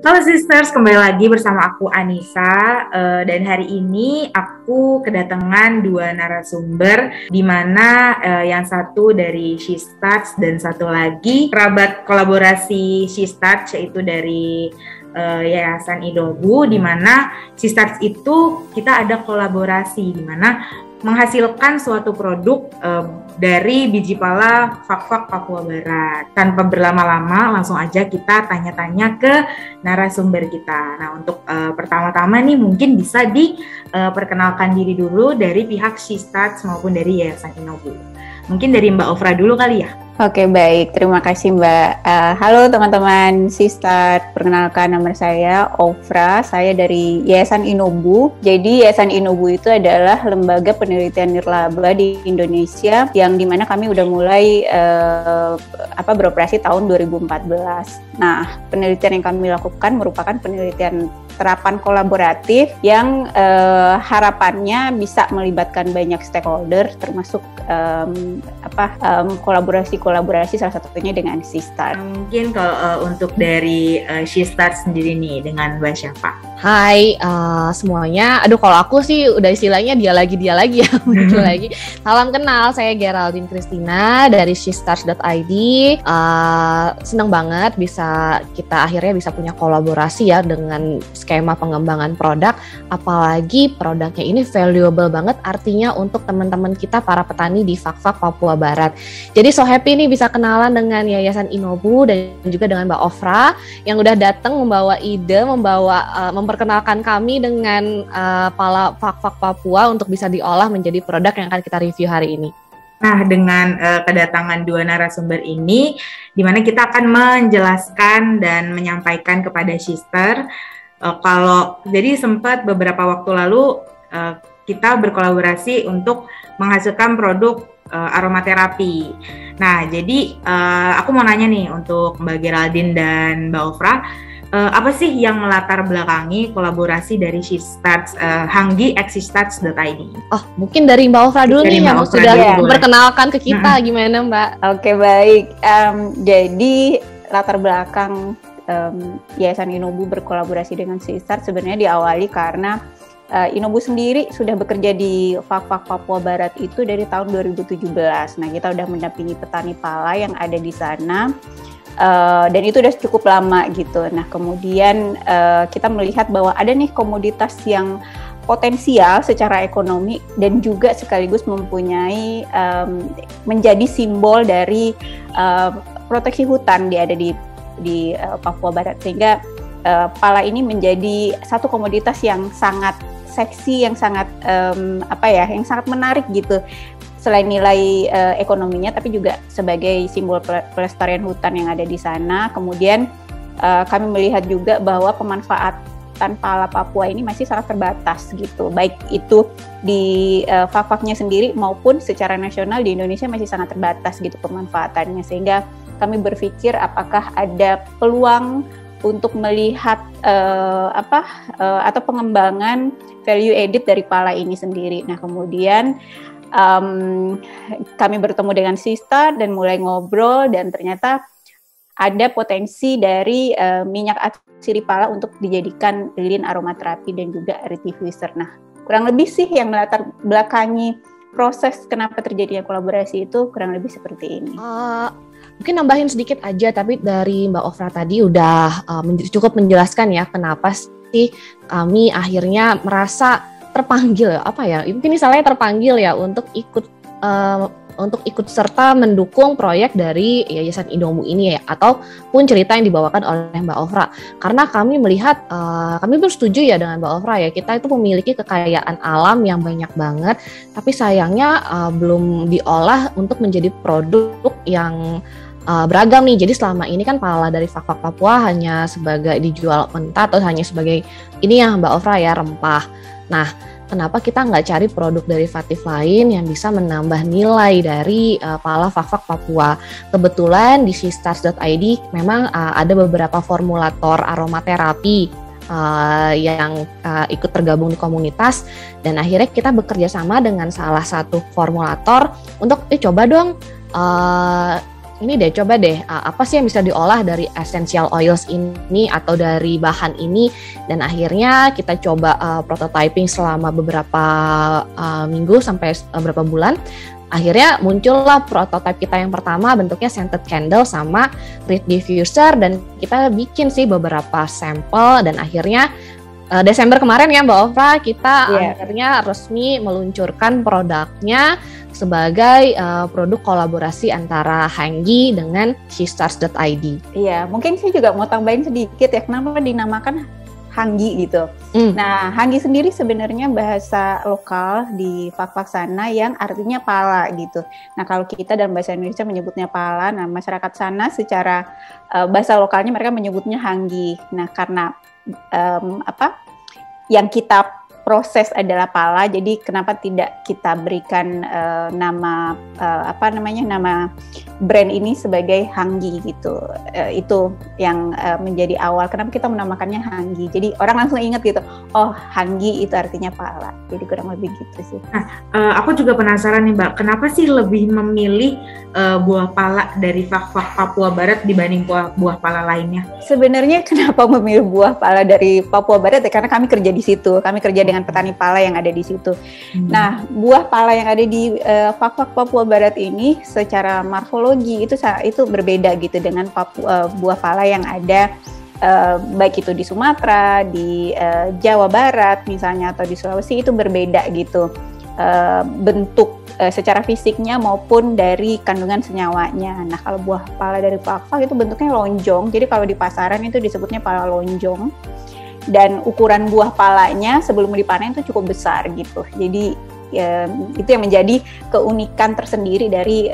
Halo sisters, kembali lagi bersama aku Anissa, dan hari ini aku kedatangan dua narasumber, di mana yang satu dari She Starts dan satu lagi kerabat kolaborasi She Starts, yaitu dari Yayasan Inobu, di mana She Starts itu kita ada kolaborasi di mana menghasilkan suatu produk dari biji pala Fak-Fak Papua Barat. Tanpa berlama-lama, langsung aja kita tanya-tanya ke narasumber kita. Nah, untuk pertama-tama nih mungkin bisa diperkenalkan diri dulu dari pihak She Starts maupun dari Yayasan Inobu. Mungkin dari Mbak Ofra dulu kali ya? Oke, baik. Terima kasih, Mbak. Halo teman-teman She Start. Perkenalkan, nama saya Ofra. Saya dari Yayasan Inobu. Jadi Yayasan Inobu itu adalah lembaga penelitian nirlaba di Indonesia yang dimana kami udah mulai beroperasi tahun 2014. Nah, penelitian yang kami lakukan merupakan penelitian terapan kolaboratif yang harapannya bisa melibatkan banyak stakeholder, termasuk kolaborasi salah satunya dengan She Start. Mungkin kalau untuk dari She Start sendiri nih, dengan Mbak siapa? Hai semuanya, kalau aku sih udah istilahnya dia lagi ya, muncul lagi. Salam kenal, saya Geraldine Christina dari shestarts.id. Senang banget kita akhirnya bisa punya kolaborasi ya dengan skema pengembangan produk, apalagi produknya ini valuable banget, artinya untuk teman-teman kita para petani di Fak-Fak Papua Barat. Jadi so happy nih bisa kenalan dengan Yayasan Inobu dan juga dengan Mbak Ofra yang udah datang membawa ide, memperkenalkan kami dengan pala Fak-Fak Papua untuk bisa diolah menjadi produk yang akan kita review hari ini. Nah, dengan kedatangan dua narasumber ini, di mana kita akan menjelaskan dan menyampaikan kepada sister, jadi sempat beberapa waktu lalu kita berkolaborasi untuk menghasilkan produk aromaterapi. Nah, jadi aku mau nanya nih untuk Mbak Geraldine dan Mbak Ofra, apa sih yang melatar belakangi kolaborasi dari She Starts, Hanggi x shestarts.id? Oh, mungkin dari Mbak Ofra dulu nih yang sudah memperkenalkan ke kita, gimana Mbak? Oke, baik. Jadi latar belakang Yayasan Inobu berkolaborasi dengan She Starts sebenarnya diawali karena Inobu sendiri sudah bekerja di Fak-Fak Papua Barat itu dari tahun 2017. Nah, kita udah mendampingi petani pala yang ada di sana. Dan itu udah cukup lama gitu. Nah, kemudian kita melihat bahwa ada nih komoditas yang potensial secara ekonomi dan juga sekaligus mempunyai menjadi simbol dari proteksi hutan ada di Papua Barat, sehingga pala ini menjadi satu komoditas yang sangat seksi, yang sangat yang sangat menarik gitu. Selain nilai ekonominya, tapi juga sebagai simbol pelestarian hutan yang ada di sana. Kemudian kami melihat juga bahwa pemanfaatan pala Papua ini masih sangat terbatas gitu, baik itu di Fak-Faknya sendiri maupun secara nasional di Indonesia masih sangat terbatas gitu pemanfaatannya, sehingga kami berpikir apakah ada peluang untuk melihat atau pengembangan value added dari pala ini sendiri. Nah, kemudian kami bertemu dengan She Starts dan mulai ngobrol, dan ternyata ada potensi dari minyak atsiri pala untuk dijadikan lilin aromaterapi dan juga diffuser. Nah, kurang lebih sih yang melatar belakangi proses kenapa terjadinya kolaborasi itu kurang lebih seperti ini. Mungkin nambahin sedikit aja, tapi dari Mbak Ofra tadi udah cukup menjelaskan ya kenapa sih kami akhirnya merasa terpanggil mungkin misalnya terpanggil ya untuk ikut serta mendukung proyek dari Yayasan Inobu ini ya, ataupun cerita yang dibawakan oleh Mbak Ofra. Karena kami melihat, kami bersetuju ya dengan Mbak Ofra ya, kita itu memiliki kekayaan alam yang banyak banget, tapi sayangnya belum diolah untuk menjadi produk yang beragam nih. Jadi selama ini kan pala dari Fak-Fak Papua hanya sebagai dijual mentah atau hanya sebagai ini ya Mbak Ofra ya, rempah. Nah, kenapa kita nggak cari produk derivatif lain yang bisa menambah nilai dari pala Fak-Fak Papua? Kebetulan di shestarts.id memang ada beberapa formulator aromaterapi yang ikut tergabung di komunitas, dan akhirnya kita bekerja sama dengan salah satu formulator untuk coba dong ini deh, coba deh, apa sih yang bisa diolah dari essential oils ini atau dari bahan ini, dan akhirnya kita coba prototyping selama beberapa minggu sampai beberapa bulan. Akhirnya muncullah prototipe kita yang pertama, bentuknya scented candle sama reed diffuser, dan kita bikin sih beberapa sampel, dan akhirnya Desember kemarin ya Mbak Ofra, kita akhirnya resmi meluncurkan produknya sebagai produk kolaborasi antara Hanggi dengan shestars.id. Iya, mungkin saya juga mau tambahin sedikit ya, kenapa dinamakan Hanggi gitu. Nah, Hanggi sendiri sebenarnya bahasa lokal di Fak-Fak sana yang artinya pala gitu. Nah, kalau kita dalam bahasa Indonesia menyebutnya pala, nah masyarakat sana secara bahasa lokalnya mereka menyebutnya Hanggi. Nah, karena yang kita proses adalah pala, jadi kenapa tidak kita berikan nama nama brand ini sebagai Hanggi gitu. Itu yang menjadi awal kenapa kita menamakannya Hanggi. Jadi orang langsung ingat gitu, oh Hanggi itu artinya pala. Jadi kurang lebih gitu sih. Nah, aku juga penasaran nih Mbak, kenapa sih lebih memilih buah pala dari Fak-Fak Papua Barat dibanding buah pala lainnya? Sebenarnya kenapa memilih buah pala dari Papua Barat ya, karena kami kerja di situ. Kami kerja dengan petani pala yang ada di situ. Nah, buah pala yang ada di Fak-Fak Papua Barat ini secara morfologi itu berbeda gitu dengan buah pala yang ada baik itu di Sumatera, di Jawa Barat misalnya, atau di Sulawesi, itu berbeda gitu bentuk secara fisiknya maupun dari kandungan senyawanya. Nah, kalau buah pala dari Fak-Fak itu bentuknya lonjong, jadi kalau di pasaran itu disebutnya pala lonjong, dan ukuran buah palanya sebelum dipanen itu cukup besar gitu. Jadi itu yang menjadi keunikan tersendiri dari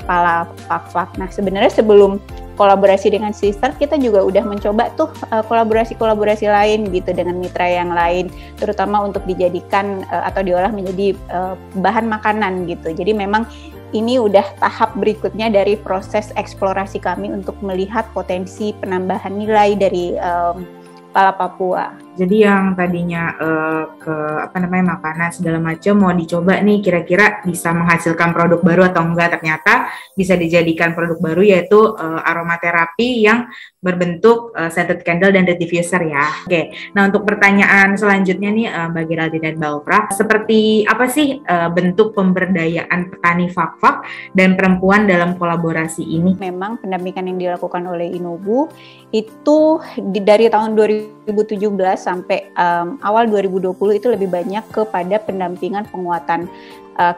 pala Fak-Fak. Nah, sebenarnya sebelum kolaborasi dengan Sister, kita juga udah mencoba tuh kolaborasi lain gitu dengan mitra yang lain, terutama untuk dijadikan atau diolah menjadi bahan makanan gitu. Jadi memang ini udah tahap berikutnya dari proses eksplorasi kami untuk melihat potensi penambahan nilai dari pala Papua. Jadi yang tadinya makanan segala macam mau dicoba nih, kira-kira bisa menghasilkan produk baru atau enggak, ternyata bisa dijadikan produk baru, yaitu aromaterapi yang berbentuk scented candle dan reed diffuser ya. Oke, nah untuk pertanyaan selanjutnya nih Mbak Geraldine dan Mbak Ofra, seperti apa sih bentuk pemberdayaan petani Fak-Fak dan perempuan dalam kolaborasi ini? Memang pendampingan yang dilakukan oleh Inobu itu dari tahun 2017 sampai awal 2020 itu lebih banyak kepada pendampingan penguatan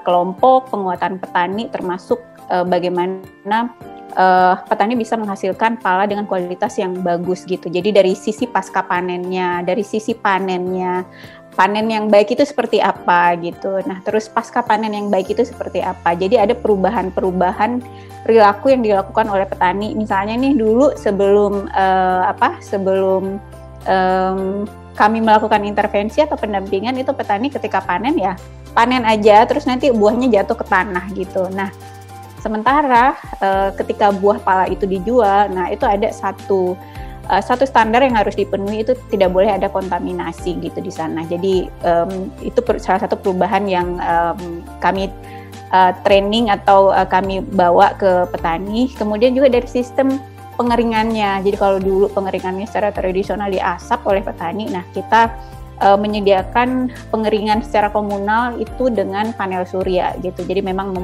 kelompok, penguatan petani, termasuk bagaimana petani bisa menghasilkan pala dengan kualitas yang bagus gitu. Jadi dari sisi pasca panennya, dari sisi panennya, panen yang baik itu seperti apa gitu. Nah, terus pasca panen yang baik itu seperti apa. Jadi ada perubahan-perubahan perilaku yang dilakukan oleh petani. Misalnya nih dulu sebelum kami melakukan intervensi atau pendampingan, itu petani ketika panen ya panen aja, terus nanti buahnya jatuh ke tanah gitu. Nah, sementara ketika buah pala itu dijual, nah itu ada satu standar yang harus dipenuhi, itu tidak boleh ada kontaminasi gitu di sana. Jadi itu salah satu perubahan yang kami training atau kami bawa ke petani. Kemudian juga dari sistem pengeringannya. Jadi kalau dulu pengeringannya secara tradisional diasap oleh petani, nah kita menyediakan pengeringan secara komunal itu dengan panel surya gitu. Jadi memang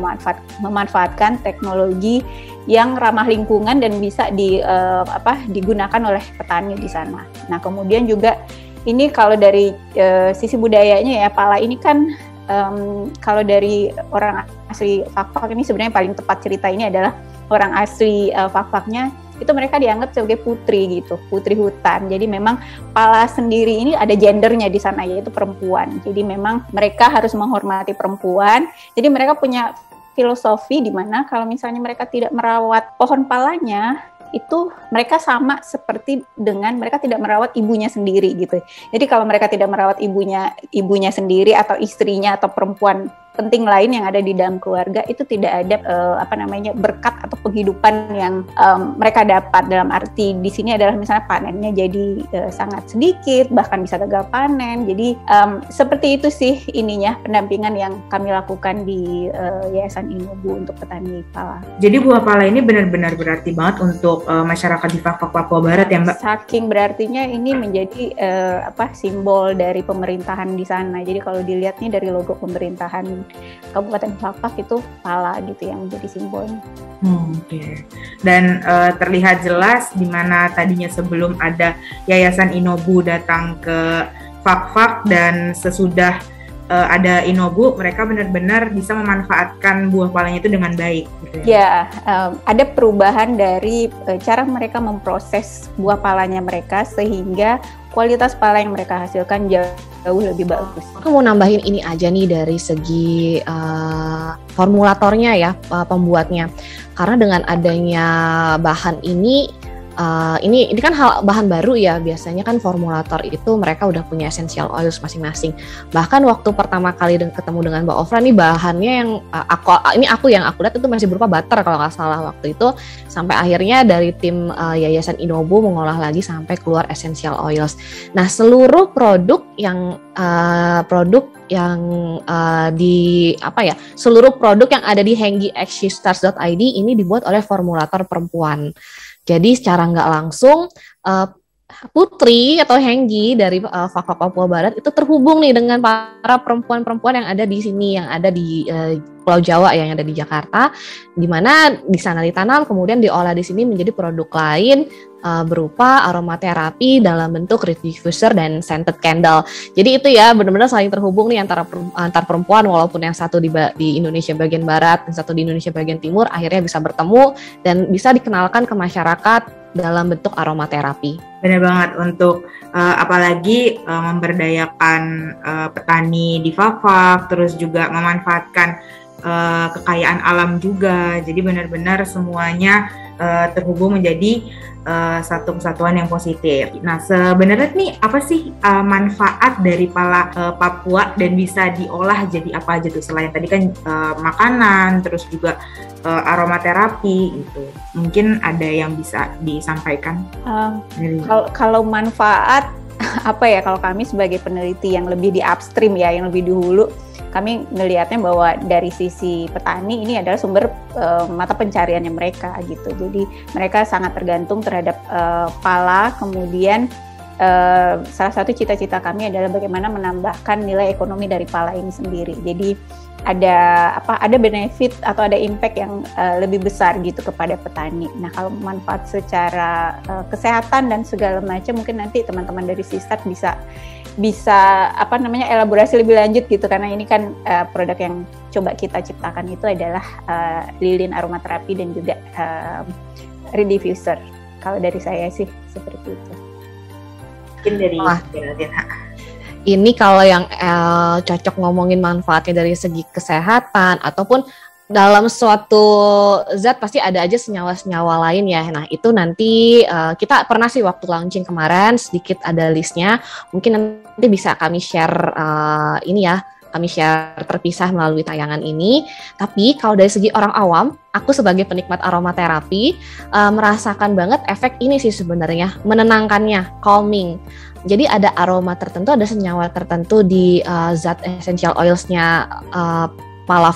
memanfaatkan teknologi yang ramah lingkungan dan bisa digunakan oleh petani di sana. Nah, kemudian juga ini kalau dari sisi budayanya ya, pala ini kan kalau dari orang asli Fak-Fak ini sebenarnya paling tepat cerita ini adalah orang asli Fak-Faknya itu mereka dianggap sebagai putri gitu, putri hutan. Jadi memang pala sendiri ini ada gendernya di sana, yaitu perempuan. Jadi memang mereka harus menghormati perempuan. Jadi mereka punya filosofi di mana kalau misalnya mereka tidak merawat pohon palanya, itu mereka sama seperti dengan mereka tidak merawat ibunya sendiri gitu. Jadi kalau mereka tidak merawat ibunya sendiri atau istrinya atau perempuan penting lain yang ada di dalam keluarga itu tidak ada berkat atau penghidupan yang mereka dapat. Dalam arti di sini adalah misalnya panennya jadi sangat sedikit, bahkan bisa gagal panen. Jadi seperti itu sih ininya pendampingan yang kami lakukan di Yayasan Inobu untuk petani pala. Jadi buah pala ini benar-benar berarti banget untuk masyarakat di Fak-Fak Papua Barat ya Mbak? Saking berartinya ini menjadi simbol dari pemerintahan di sana. Jadi kalau dilihat nih dari logo pemerintahan Kabupaten Fak-Fak itu pala gitu yang menjadi simbolnya. Oke. Dan terlihat jelas di mana tadinya sebelum ada Yayasan Inobu datang ke Fak-Fak dan sesudah ada Inobu, mereka benar-benar bisa memanfaatkan buah palanya itu dengan baik. Gitu ya, ada perubahan dari cara mereka memproses buah palanya mereka sehingga kualitas pala yang mereka hasilkan jauh lebih bagus. Aku mau nambahin ini aja nih dari segi formulatornya ya, pembuatnya. Karena dengan adanya bahan ini kan bahan baru ya, biasanya kan formulator itu mereka udah punya essential oils masing-masing. Bahkan waktu pertama kali ketemu dengan Mbak Ofra nih, bahannya yang aku lihat itu masih berupa butter kalau nggak salah waktu itu, sampai akhirnya dari tim Yayasan Inobu mengolah lagi sampai keluar essential oils. Nah, seluruh produk yang seluruh produk yang ada di henggi@shestars.id ini dibuat oleh formulator perempuan. Jadi secara nggak langsung Putri atau Henggi dari Fak-Fak Papua Barat itu terhubung nih dengan para perempuan-perempuan yang ada di sini, yang ada di Pulau Jawa yang ada di Jakarta, di mana di sana ditanam kemudian diolah di sini menjadi produk lain berupa aromaterapi dalam bentuk reed diffuser dan scented candle. Jadi itu ya benar-benar saling terhubung nih antar perempuan, walaupun yang satu di Indonesia bagian barat dan satu di Indonesia bagian timur akhirnya bisa bertemu dan bisa dikenalkan ke masyarakat dalam bentuk aromaterapi. Benar banget, untuk apalagi memberdayakan petani di Fak-Fak, terus juga memanfaatkan kekayaan alam juga. Jadi benar-benar semuanya terhubung menjadi satu kesatuan yang positif. Nah, sebenarnya nih apa sih manfaat dari pala Papua dan bisa diolah jadi apa aja tuh, selain tadi kan makanan, terus juga aromaterapi gitu. Mungkin ada yang bisa disampaikan? Kalau manfaat apa ya, kalau kami sebagai peneliti yang lebih di upstream ya, yang lebih di hulu, kami ngelihatnya bahwa dari sisi petani ini adalah sumber mata pencariannya mereka gitu. Jadi mereka sangat tergantung terhadap pala. Kemudian salah satu cita-cita kami adalah bagaimana menambahkan nilai ekonomi dari pala ini sendiri. Jadi ada benefit atau ada impact yang lebih besar gitu kepada petani. Nah, kalau manfaat secara kesehatan dan segala macam, mungkin nanti teman-teman dari Sistar bisa elaborasi lebih lanjut gitu, karena ini kan produk yang coba kita ciptakan itu adalah lilin aromaterapi dan juga reed diffuser. Kalau dari saya sih seperti itu. Mungkin dari ini kalau yang cocok ngomongin manfaatnya dari segi kesehatan ataupun dalam suatu zat pasti ada aja senyawa-senyawa lain ya. Nah itu nanti kita pernah sih waktu launching kemarin sedikit ada listnya. Mungkin nanti bisa kami share kami share terpisah melalui tayangan ini. Tapi kalau dari segi orang awam, aku sebagai penikmat aromaterapi merasakan banget efek ini sih sebenarnya, menenangkannya, calming. Jadi ada aroma tertentu, ada senyawa tertentu di zat essential oils-nya pala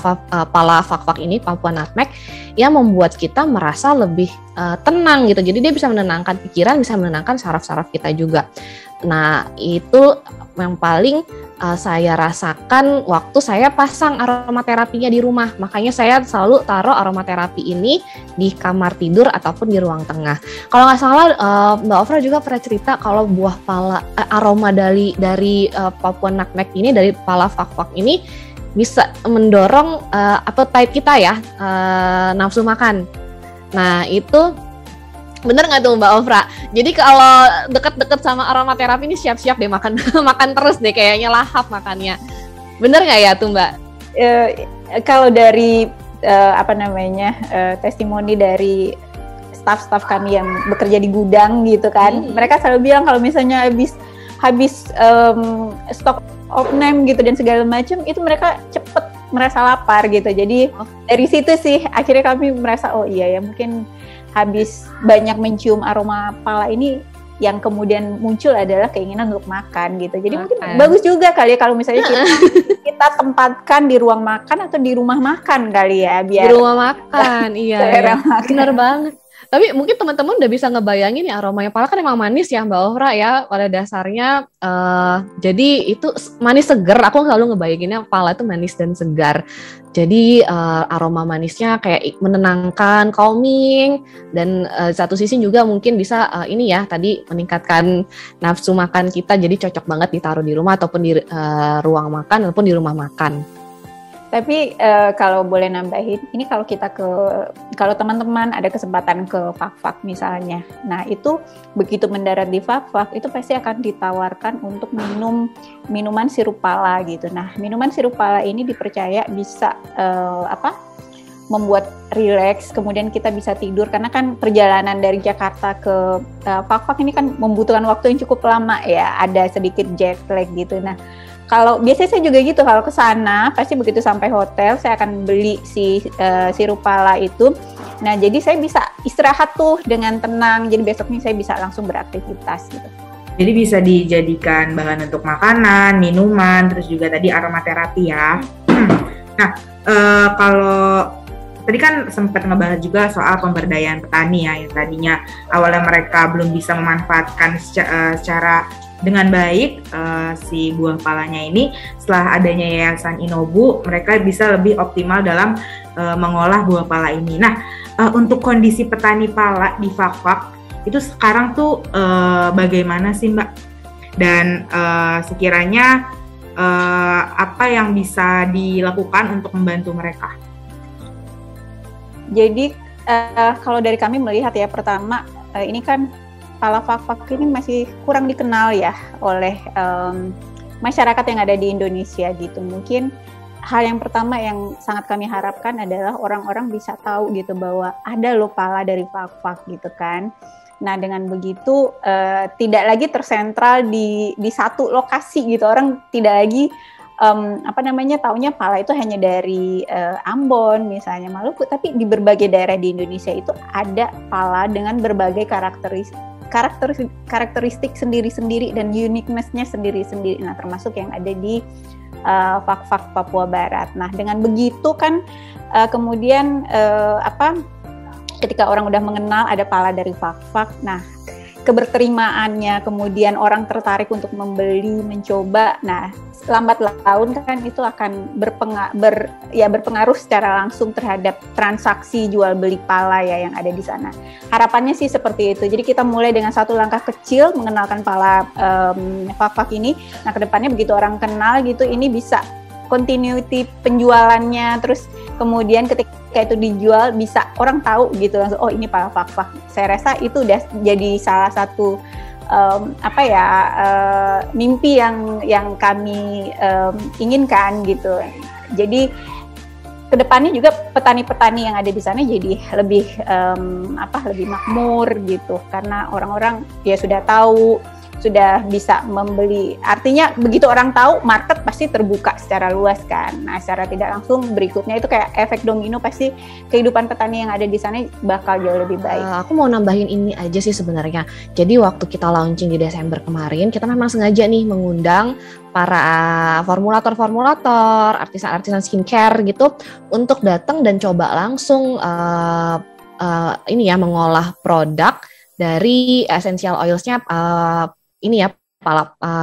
Fak-Fak ini, Papua Nutmeg, yang membuat kita merasa lebih tenang gitu. Jadi dia bisa menenangkan pikiran, bisa menenangkan saraf-saraf kita juga. Nah itu yang paling saya rasakan waktu saya pasang aromaterapinya di rumah. Makanya saya selalu taruh aromaterapi ini di kamar tidur ataupun di ruang tengah. Kalau nggak salah Mbak Ofra juga pernah cerita kalau buah pala aroma dari Papua Nutmeg ini, dari pala Fak-Fak ini bisa mendorong appetite kita ya, nafsu makan. Nah itu bener nggak tuh Mbak Ofra? Jadi kalau deket-deket sama aromaterapi ini siap-siap deh makan makan terus deh, kayaknya lahap makannya. Bener nggak ya tuh Mbak? Kalau dari testimoni dari staf-staf kami yang bekerja di gudang gitu kan, mereka selalu bilang kalau misalnya habis stok of name gitu dan segala macam, itu mereka cepet merasa lapar gitu. Jadi dari situ sih akhirnya kami merasa oh iya ya mungkin habis banyak mencium aroma pala ini yang kemudian muncul adalah keinginan untuk makan gitu. Jadi mungkin bagus juga kali ya kalau misalnya kita tempatkan di ruang makan atau di rumah makan kali ya biar di rumah makan. Iya. Benar banget. Tapi mungkin teman-teman udah bisa ngebayangin ya aromanya pala kan emang manis ya Mbak Ofra ya pada dasarnya. Jadi itu manis segar. Aku selalu ngebayanginnya pala itu manis dan segar. Jadi aroma manisnya kayak menenangkan, calming, dan satu sisi juga mungkin bisa ini ya tadi meningkatkan nafsu makan kita. Jadi cocok banget ditaruh di rumah ataupun di ruang makan ataupun di rumah makan. Tapi kalau boleh nambahin, ini kalau kalau teman-teman ada kesempatan ke Fak-Fak misalnya, nah itu begitu mendarat di Fak-Fak itu pasti akan ditawarkan untuk minum minuman sirup pala gitu. Nah minuman sirup pala ini dipercaya bisa membuat rileks, kemudian kita bisa tidur karena kan perjalanan dari Jakarta ke Fak-Fak ini kan membutuhkan waktu yang cukup lama ya, ada sedikit jet lag gitu. Nah kalau biasanya saya juga gitu, kalau ke sana pasti begitu sampai hotel saya akan beli sirup pala itu. Nah, jadi saya bisa istirahat tuh dengan tenang. Jadi besoknya saya bisa langsung beraktivitas gitu. Jadi bisa dijadikan bahan untuk makanan, minuman, terus juga tadi aromaterapi ya. Nah, kalau tadi kan sempat ngebahas juga soal pemberdayaan petani ya, yang tadinya awalnya mereka belum bisa memanfaatkan secara dengan baik si buah palanya ini. Setelah adanya Yayasan Inobu, mereka bisa lebih optimal dalam mengolah buah pala ini. Nah, untuk kondisi petani pala di Fak-Fak itu sekarang tuh bagaimana sih Mbak? Dan sekiranya apa yang bisa dilakukan untuk membantu mereka? Jadi kalau dari kami melihat ya, pertama ini kan pala Fak-Fak ini masih kurang dikenal ya oleh masyarakat yang ada di Indonesia gitu. Mungkin hal yang pertama yang sangat kami harapkan adalah orang-orang bisa tahu gitu bahwa ada loh pala dari Fak-Fak gitu kan. Nah dengan begitu tidak lagi tersentral di satu lokasi gitu, orang tidak lagi taunya pala itu hanya dari Ambon misalnya, Maluku, tapi di berbagai daerah di Indonesia itu ada pala dengan berbagai karakteristik sendiri-sendiri dan uniqueness-nya sendiri-sendiri. Nah, termasuk yang ada di Fak-Fak Papua Barat. Nah, dengan begitu kan kemudian ketika orang udah mengenal ada pala dari Fak-Fak, nah keberterimaannya, kemudian orang tertarik untuk membeli, mencoba. Nah, lambat laun kan itu akan berpengaruh secara langsung terhadap transaksi jual beli pala ya yang ada di sana. Harapannya sih seperti itu. Jadi kita mulai dengan satu langkah kecil mengenalkan pala Fak-Fak ini. Nah, kedepannya begitu orang kenal gitu, ini bisa continuity penjualannya, terus kemudian ketika itu dijual bisa orang tahu gitu langsung, oh ini pala Fak-Fak. Saya rasa itu udah jadi salah satu mimpi yang kami inginkan gitu. Jadi kedepannya juga petani-petani yang ada di sana jadi lebih makmur gitu, karena orang-orang ya sudah tahu, sudah bisa membeli. Artinya begitu orang tahu, market pasti terbuka secara luas kan. Nah, secara tidak langsung berikutnya itu kayak efek domino, pasti kehidupan petani yang ada di sana bakal jauh lebih baik. Aku mau nambahin ini aja sih sebenarnya. Jadi waktu kita launching di Desember kemarin, kita memang sengaja nih mengundang para formulator, artisan skincare gitu untuk datang dan coba langsung mengolah produk dari essential oils-nya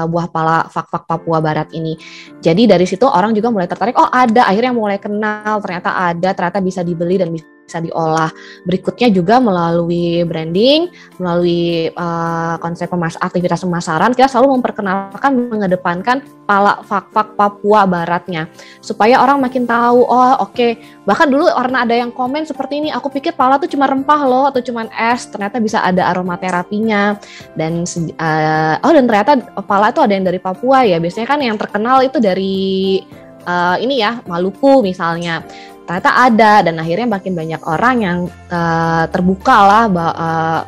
buah pala Fak-Fak Papua Barat ini. Jadi dari situ orang juga mulai tertarik, oh ada, akhirnya mulai kenal, ternyata bisa dibeli dan bisa diolah. Berikutnya juga melalui branding, melalui konsep aktivitas pemasaran, kita selalu memperkenalkan, mengedepankan pala Fak-Fak Papua Baratnya, supaya orang makin tahu, oh oke. Bahkan dulu karena ada yang komen seperti ini, aku pikir pala tuh cuma rempah loh, atau cuma es, ternyata bisa ada aromaterapinya, dan ternyata pala itu ada yang dari Papua ya. Biasanya kan yang terkenal itu dari Maluku misalnya. ternyata ada, dan akhirnya makin banyak orang yang terbuka lah,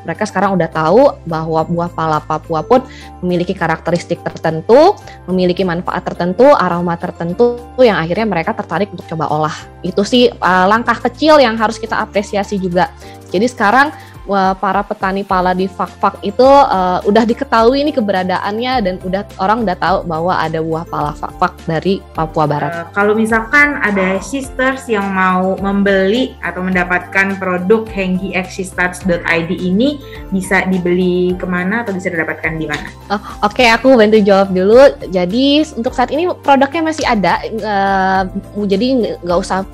mereka sekarang udah tahu bahwa buah pala Papua pun memiliki karakteristik tertentu, memiliki manfaat tertentu, aroma tertentu yang akhirnya mereka tertarik untuk coba olah. Itu sih langkah kecil yang harus kita apresiasi juga. Jadi sekarang para petani pala di Fak-Fak itu udah diketahui ini keberadaannya, dan orang udah tahu bahwa ada buah pala Fak-Fak dari Papua Barat. Kalau misalkan ada sisters yang mau membeli atau mendapatkan produk henggi@shestarts.id ini, bisa dibeli kemana atau bisa didapatkan di mana? Oke, aku bantu jawab dulu. Jadi untuk saat ini produknya masih ada, jadi nggak usah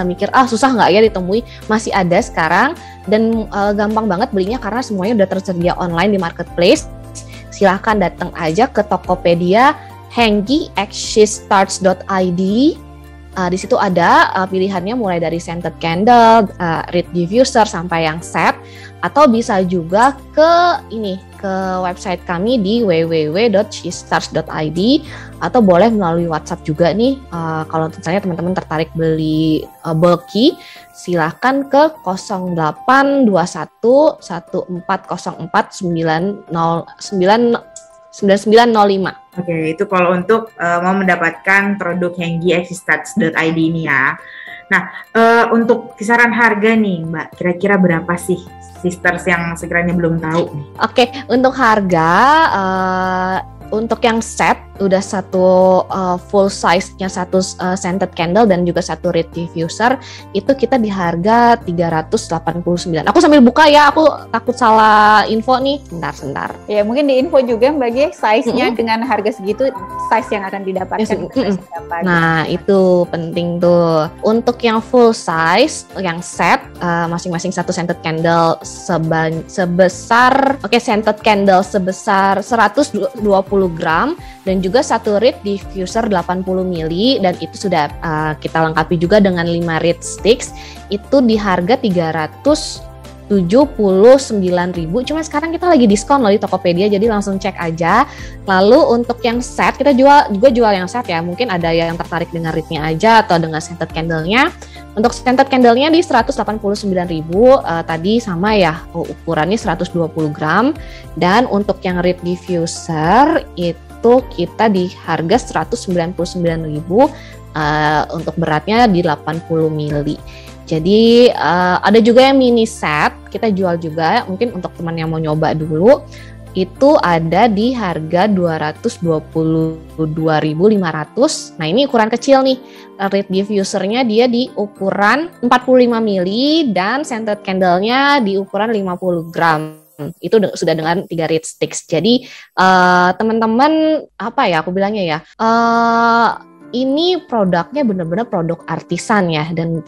mikir susah nggak ya ditemui, masih ada sekarang. Dan gampang banget belinya karena semuanya udah tersedia online di marketplace. Silahkan datang aja ke Tokopedia henggi@shestarts.id. Di situ ada pilihannya mulai dari scented candle, reed diffuser sampai yang set, atau bisa juga ke website kami di www.shestarts.id, atau boleh melalui WhatsApp juga nih. Kalau misalnya teman-teman tertarik beli bulky, silahkan ke 0821 1404 9905. Oke, itu kalau untuk mau mendapatkan produk henggi@shestarts.id ini ya. Nah, untuk kisaran harga nih Mbak, kira-kira berapa sih sisters yang sekiranya belum tahu nih? Oke, untuk harga, untuk yang set udah satu full size-nya, satu scented candle dan juga satu reed diffuser, itu kita di harga 389. Aku sambil buka ya, aku takut salah info nih. Sebentar. Ya, mungkin di info juga Mbak Gia, size-nya dengan harga segitu, size yang akan didapatkan. Nah, itu penting tuh. Untuk yang full size, yang set, masing-masing satu scented candle sebesar scented candle sebesar 120 gram, dan juga satu reed diffuser 80 ml, dan itu sudah kita lengkapi juga dengan 5 reed sticks. Itu di harga 379.000. Cuma sekarang kita lagi diskon loh di Tokopedia, jadi langsung cek aja. Lalu untuk yang set, kita juga jual yang set ya. Mungkin ada yang tertarik dengan reednya aja atau dengan scented candle-nya. Untuk scented candle-nya di 189.000, tadi sama ya, ukurannya 120 gram. Dan untuk yang reed diffuser itu kita di harga 199.000, untuk beratnya di 80 ml. Jadi ada juga yang mini set, kita jual juga, mungkin untuk teman yang mau nyoba dulu. Itu ada di harga 222.500. Nah, ini ukuran kecil nih. Reed diffusernya dia di ukuran 45 ml dan scented candle-nya di ukuran 50 gram. Itu sudah dengan 3 reed sticks. Jadi teman-teman, aku bilangnya ya, ini produknya benar-benar produk artisan ya, dan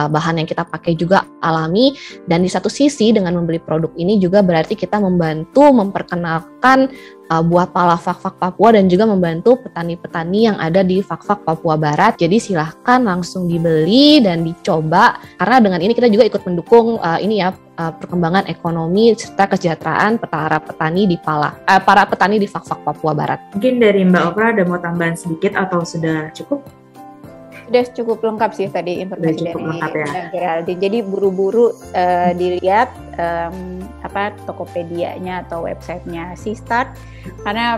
bahan yang kita pakai juga alami. Dan di satu sisi dengan membeli produk ini juga berarti kita membantu memperkenalkan buah pala Fak-Fak Papua, dan juga membantu petani-petani yang ada di Fak-Fak Papua Barat. Jadi silahkan langsung dibeli dan dicoba, karena dengan ini kita juga ikut mendukung perkembangan ekonomi serta kesejahteraan para petani di Fak-Fak Papua Barat. Mungkin dari Mbak Ofra ada mau tambahan sedikit atau sudah cukup? Sudah cukup lengkap sih tadi informasi dari Mbak Geraldine. Jadi buru-buru dilihat Tokopedia-nya atau websitenya Shestarts, karena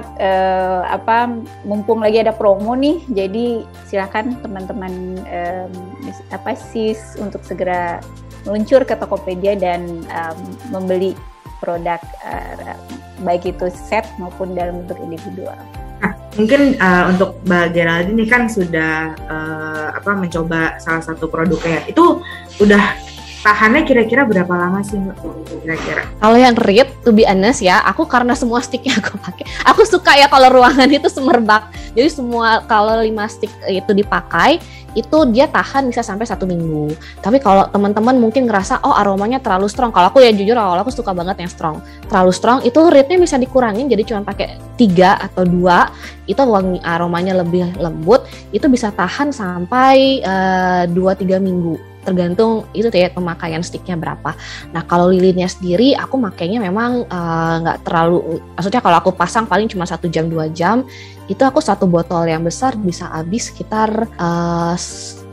mumpung lagi ada promo nih, jadi silakan teman-teman sis untuk segera meluncur ke Tokopedia dan membeli produk baik itu set maupun dalam bentuk individual. Nah, mungkin untuk Mbak Geraldine ini kan sudah mencoba salah satu produknya. Itu udah tahannya kira-kira berapa lama sih Mbak? Kira-kira? Kalau yang reed, to be honest ya, aku karena semua sticknya aku pakai, aku suka ya kalau ruangan itu semerbak. Jadi semua, kalau 5 stick itu dipakai, itu dia tahan bisa sampai 1 minggu. Tapi kalau teman-teman mungkin ngerasa aromanya terlalu strong, kalau aku ya jujur awal aku suka banget yang strong. Terlalu strong itu reednya bisa dikurangin, jadi cuma pakai 3 atau 2, itu wangi aromanya lebih lembut, itu bisa tahan sampai 2-3 minggu. Tergantung itu ya pemakaian sticknya berapa. Nah, kalau lilinnya sendiri aku makainya memang nggak terlalu, maksudnya kalau aku pasang paling cuma 1 jam 2 jam, itu aku 1 botol yang besar bisa habis sekitar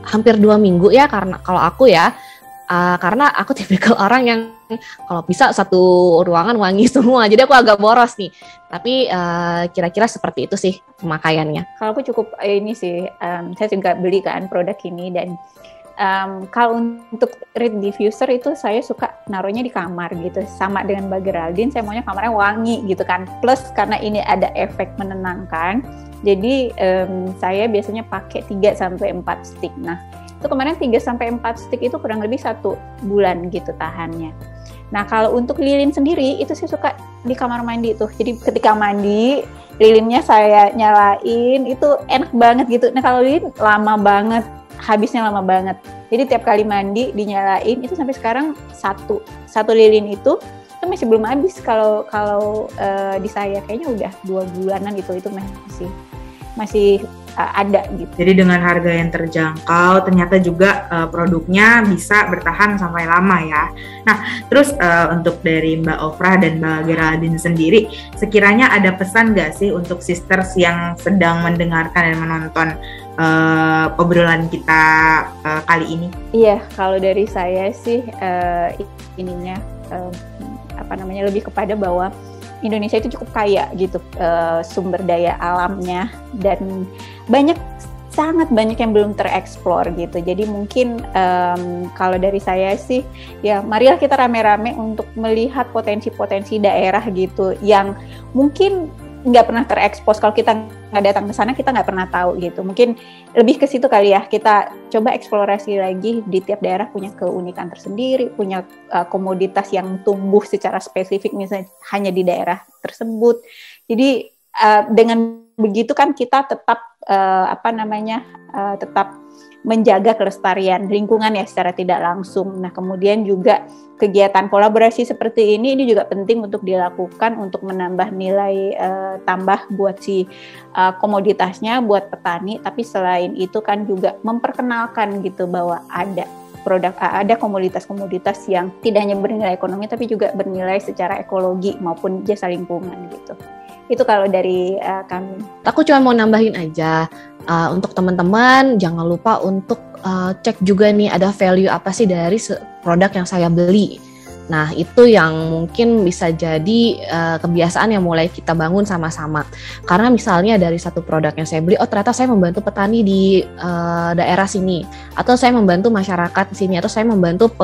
hampir 2 minggu ya, karena kalau aku ya, karena aku tipikal orang yang kalau bisa satu ruangan wangi semua, jadi aku agak boros nih. Tapi kira-kira seperti itu sih pemakaiannya. Kalau aku cukup ini sih, saya juga beli kan produk ini, dan kalau untuk reed diffuser itu saya suka naruhnya di kamar gitu, sama dengan Mbak Geraldine, saya maunya kamarnya wangi gitu kan. Plus karena ini ada efek menenangkan, jadi saya biasanya pakai 3-4 stick. Nah, itu kemarin 3-4 stick itu kurang lebih 1 bulan gitu tahannya. Nah, kalau untuk lilin sendiri itu saya suka di kamar mandi tuh. Jadi ketika mandi, lilinnya saya nyalain, itu enak banget gitu. Nah, kalau lilin lama banget, habisnya lama banget. Jadi tiap kali mandi dinyalain, itu sampai sekarang satu lilin itu masih belum habis. Kalau di saya kayaknya udah 2 bulanan itu masih ada gitu. Jadi dengan harga yang terjangkau, ternyata juga produknya bisa bertahan sampai lama ya. Nah, terus untuk dari Mbak Ofra dan Mbak Geraldine sendiri, sekiranya ada pesan nggak sih untuk sisters yang sedang mendengarkan dan menonton obrolan kita kali ini? Iya, kalau dari saya sih lebih kepada bahwa Indonesia itu cukup kaya gitu sumber daya alamnya, dan sangat banyak yang belum tereksplor gitu. Jadi mungkin kalau dari saya sih ya, marilah kita rame-rame untuk melihat potensi-potensi daerah gitu yang mungkin nggak pernah terekspos. Kalau kita nggak datang ke sana, kita nggak pernah tahu gitu. Mungkin lebih ke situ kali ya, kita coba eksplorasi lagi. Di tiap daerah punya keunikan tersendiri, punya komoditas yang tumbuh secara spesifik misalnya hanya di daerah tersebut. Jadi dengan begitu kan kita tetap tetap menjaga kelestarian lingkungan ya secara tidak langsung. Nah, kemudian juga kegiatan kolaborasi seperti ini juga penting untuk dilakukan untuk menambah nilai tambah buat komoditasnya, buat petani. Tapi selain itu kan juga memperkenalkan gitu bahwa ada komoditas-komoditas yang tidak hanya bernilai ekonomi tapi juga bernilai secara ekologi maupun jasa lingkungan gitu. Itu kalau dari kami. Aku cuma mau nambahin aja, untuk teman-teman jangan lupa untuk cek juga nih ada value apa sih dari produk yang saya beli. Nah, itu yang mungkin bisa jadi kebiasaan yang mulai kita bangun sama-sama. Karena misalnya dari satu produk yang saya beli, oh ternyata saya membantu petani di daerah sini, atau saya membantu masyarakat di sini, atau saya membantu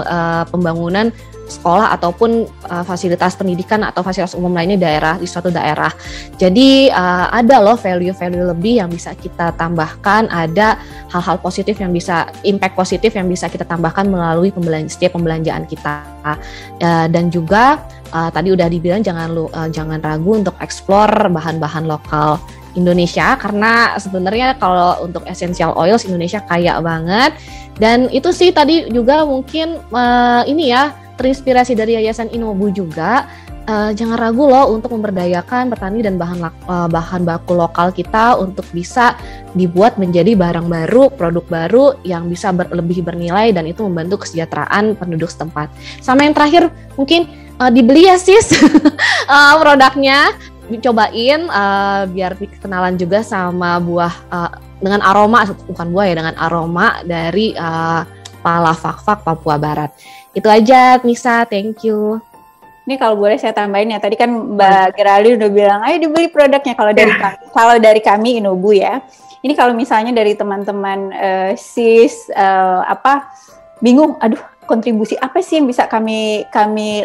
pembangunan sekolah ataupun fasilitas pendidikan atau fasilitas umum lainnya di suatu daerah. Jadi ada loh value-value lebih yang bisa kita tambahkan, ada hal-hal positif yang bisa, impact positif yang bisa kita tambahkan melalui setiap pembelanjaan kita. Dan juga tadi udah dibilang jangan ragu untuk explore bahan-bahan lokal Indonesia, karena sebenarnya kalau untuk essential oils Indonesia kaya banget. Dan itu sih tadi juga mungkin terinspirasi dari Yayasan Inobu juga. Jangan ragu loh untuk memberdayakan petani dan bahan baku lokal kita untuk bisa dibuat menjadi barang baru, produk baru yang bisa lebih bernilai, dan itu membantu kesejahteraan penduduk setempat. Sama yang terakhir mungkin dibeli ya sis produknya, dicobain biar kenalan juga sama buah dengan aroma, bukan buah ya, dengan aroma dari Pala Fak-Fak Papua Barat. Itu aja Nisa, thank you. Ini kalau boleh saya tambahin ya, tadi kan Mbak Geraldine udah bilang, ayo dibeli produknya. Kalau dari kami Inobu ya, ini kalau misalnya dari teman-teman bingung, aduh kontribusi apa sih yang bisa kami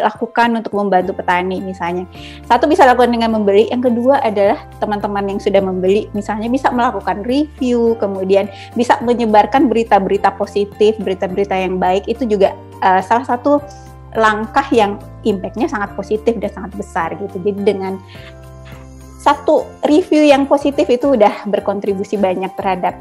lakukan untuk membantu petani misalnya. Satu, bisa lakukan dengan membeli. Yang kedua adalah teman-teman yang sudah membeli misalnya bisa melakukan review, kemudian bisa menyebarkan berita-berita positif, berita-berita yang baik. Itu juga salah satu langkah yang impact-nya sangat positif dan sangat besar gitu. Jadi dengan satu review yang positif itu udah berkontribusi banyak terhadap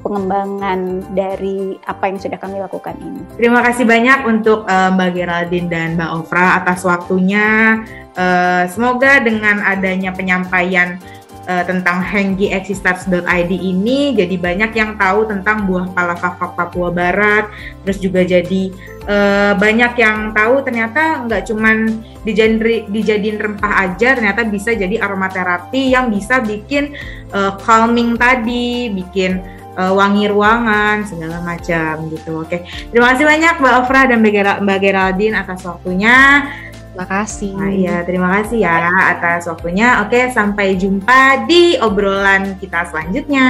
pengembangan dari apa yang sudah kami lakukan ini. Terima kasih banyak untuk Mbak Geraldine dan Mbak Ofra atas waktunya. Semoga dengan adanya penyampaian tentang henggi@sisters.id ini jadi banyak yang tahu tentang buah Pala Fak-Fak Papua Barat. Terus juga jadi banyak yang tahu ternyata nggak cuman dijadiin rempah aja, ternyata bisa jadi aromaterapi yang bisa bikin calming tadi, bikin wangi ruangan segala macam gitu. Oke, terima kasih banyak Mbak Ofra dan Mbak Geraldine atas waktunya. Terima kasih. Nah, iya, terima kasih ya atas waktunya. Oke, sampai jumpa di obrolan kita selanjutnya.